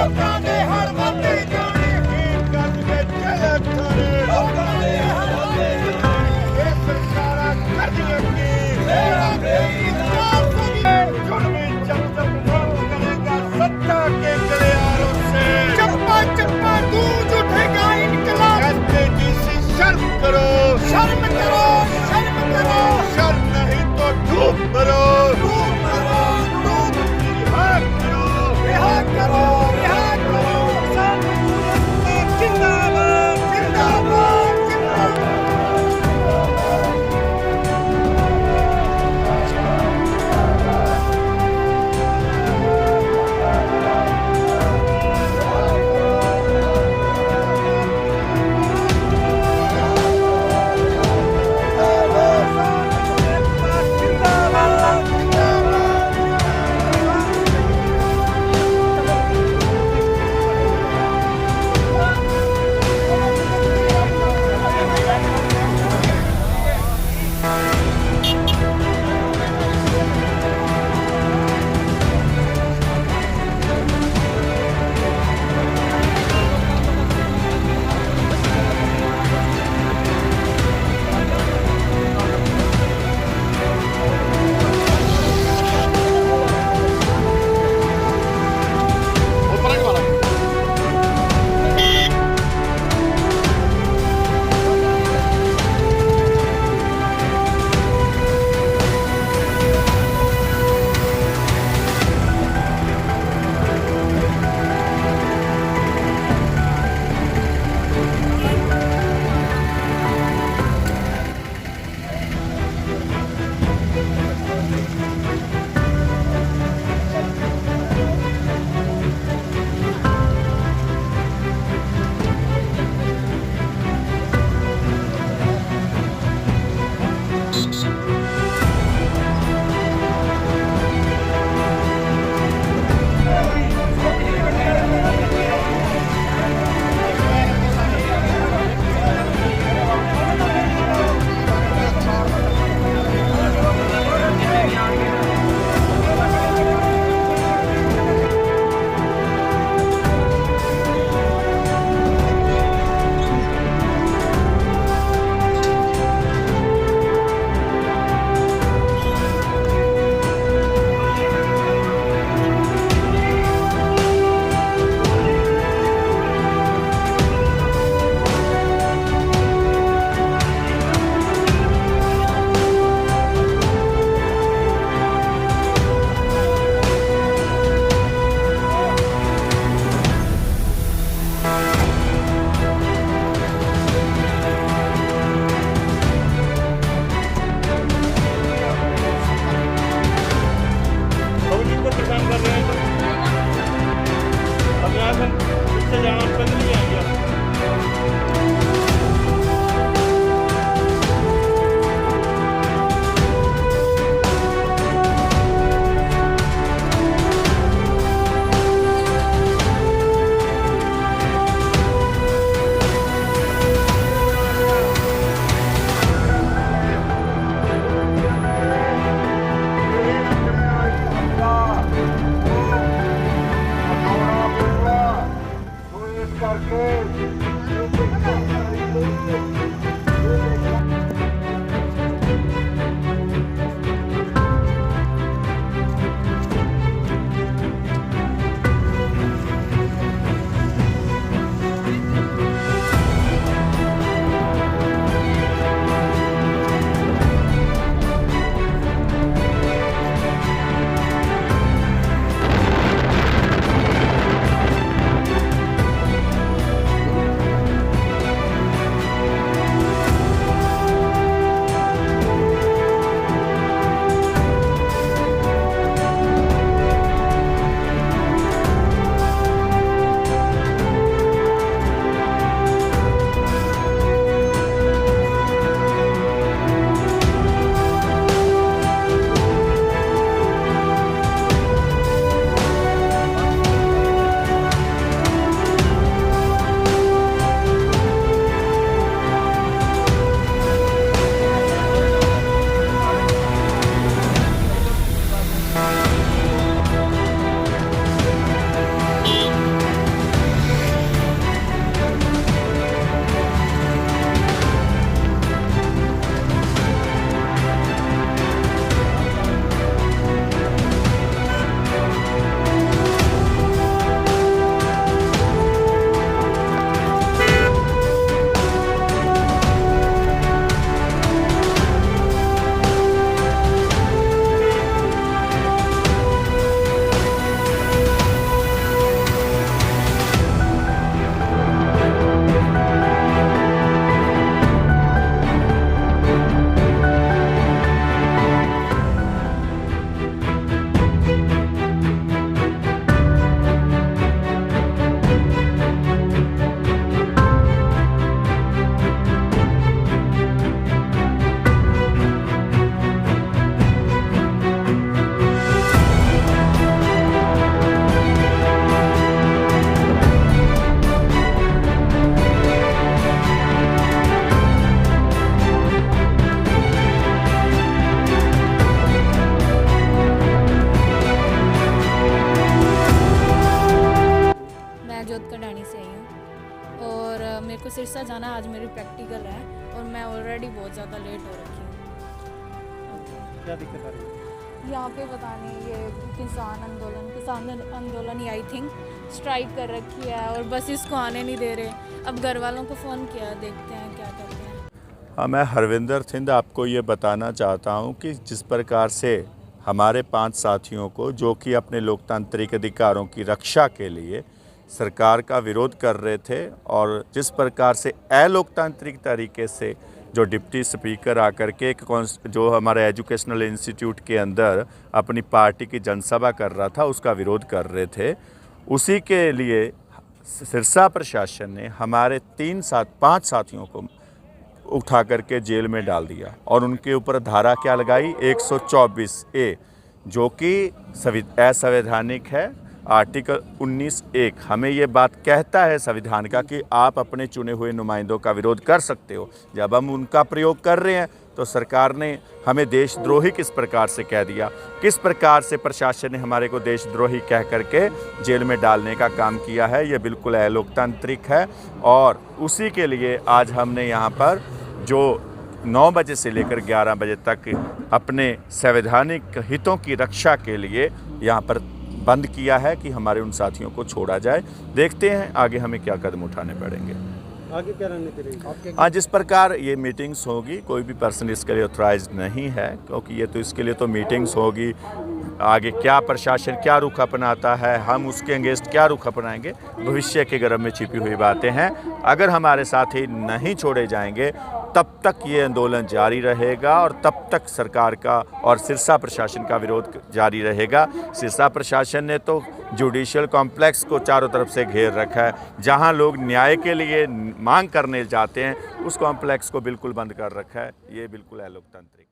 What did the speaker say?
ਲੋਕਾਂ ਦੇ ਹੜ ਵੱਧਦੇ ਜਾਣੇ ਗੱਜ ਵਿੱਚ ਲੱਥਣੇ ਲੋਕਾਂ ਦੇ ਹੜ ਵੱਧਦੇ ਜਾਣੇ ਇਹ ਸਰਕਾਰਾਂ ਕਰਦੀਆਂ ਕੀ ਮੇਰਾ ਬੇਇਨਸਾਫ जुर्मी जब तक न करेगा सत्ता के गलियारों से चप्पा चप्पा गूंज उठेगा इनकलाब एसपीडीसी शर्म करो शर्म करो शर्म करो शर्म नहीं तो डूब मरो रिहा करो रिहा करो रिहा को सिरसा जाना है, आज मेरी प्रैक्टिकल है और मैं ऑलरेडी बहुत ज़्यादा लेट हो रखी हूँ। क्या दिक्कत आ रही है? यहाँ पे पता नहीं ये किसान आंदोलन ही आई थिंक स्ट्राइक कर रखी है और बस इसको आने नहीं दे रहे। अब घर वालों को फ़ोन किया, देखते हैं क्या करते हैं। हाँ, मैं हरविंदर सिंध आपको ये बताना चाहता हूँ कि जिस प्रकार से हमारे 5 साथियों को जो कि अपने लोकतांत्रिक अधिकारों की रक्षा के लिए सरकार का विरोध कर रहे थे और जिस प्रकार से अलोकतांत्रिक तरीके से जो डिप्टी स्पीकर आकर के जो हमारे एजुकेशनल इंस्टीट्यूट के अंदर अपनी पार्टी की जनसभा कर रहा था उसका विरोध कर रहे थे, उसी के लिए सिरसा प्रशासन ने हमारे 5 साथियों को उठा करके जेल में डाल दिया और उनके ऊपर धारा क्या लगाई 124A, जो कि असंवैधानिक है। आर्टिकल 19(1) हमें ये बात कहता है संविधान का कि आप अपने चुने हुए नुमाइंदों का विरोध कर सकते हो। जब हम उनका प्रयोग कर रहे हैं तो सरकार ने हमें देशद्रोही किस प्रकार से कह दिया, किस प्रकार से प्रशासन ने हमारे को देशद्रोही कह करके जेल में डालने का काम किया है। ये बिल्कुल अलोकतांत्रिक है और उसी के लिए आज हमने यहाँ पर जो 9 बजे से लेकर 11 बजे तक अपने संवैधानिक हितों की रक्षा के लिए यहाँ पर बंद किया है कि हमारे उन साथियों को छोड़ा जाए। देखते हैं आगे हमें क्या कदम उठाने पड़ेंगे। आगे क्या रणनीति रहेगी? आज जिस प्रकार ये मीटिंग्स होगी, कोई भी पर्सन इसके लिए ऑथराइज्ड नहीं है, क्योंकि ये तो इसके लिए तो मीटिंग्स होगी। आगे क्या प्रशासन क्या रुख अपनाता है, हम उसके अगेंस्ट क्या रुख अपनाएंगे, भविष्य के गर्भ में छिपी हुई बातें हैं। अगर हमारे साथी नहीं छोड़े जाएंगे तब तक ये आंदोलन जारी रहेगा और तब तक सरकार का और सिरसा प्रशासन का विरोध जारी रहेगा। सिरसा प्रशासन ने तो जुडिशियल कॉम्प्लेक्स को चारों तरफ से घेर रखा है। जहां लोग न्याय के लिए मांग करने जाते हैं उस कॉम्प्लेक्स को बिल्कुल बंद कर रखा है। ये बिल्कुल अलोकतांत्रिक